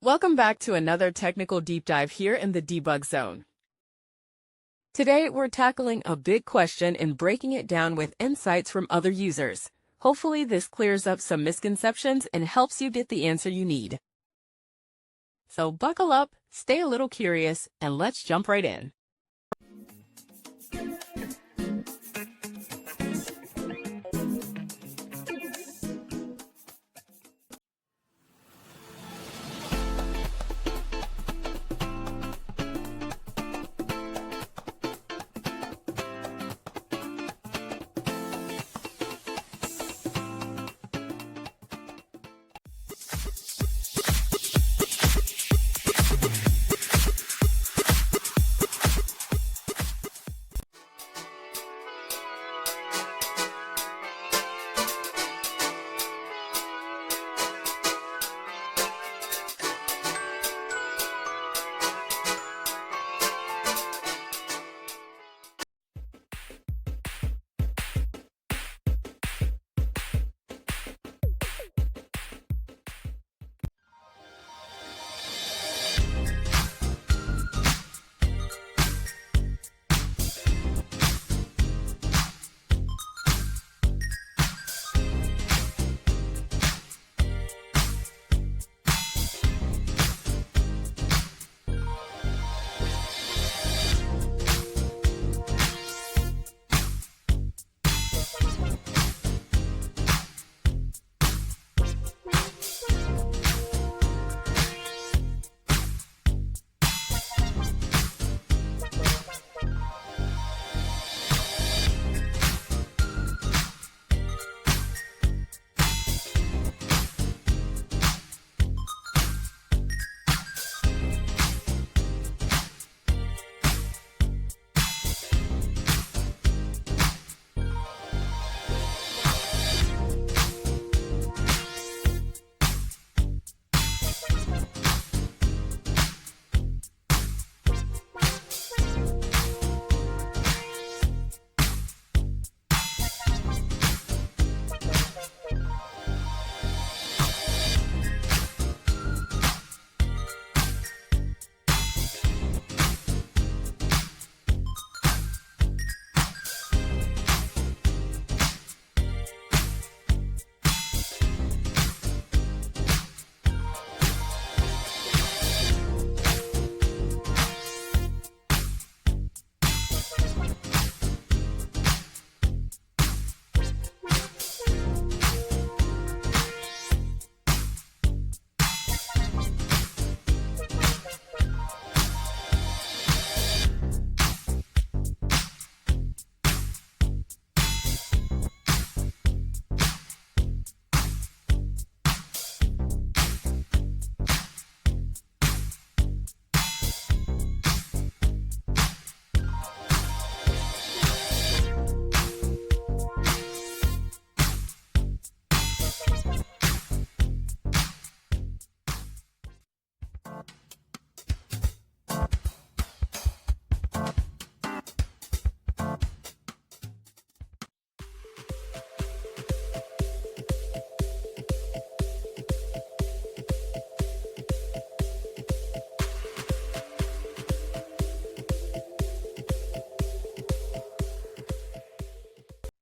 Welcome back to another technical deep dive here in the debug zone. Today, we're tackling a big question and breaking it down with insights from other users. Hopefully, this clears up some misconceptions and helps you get the answer you need. So buckle up, stay a little curious, and let's jump right in.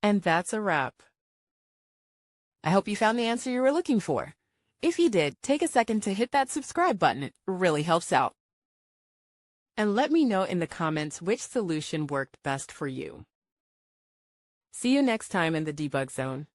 And that's a wrap. I hope you found the answer you were looking for. If you did, take a second to hit that subscribe button. It really helps out. And let me know in the comments which solution worked best for you. See you next time in the debug zone.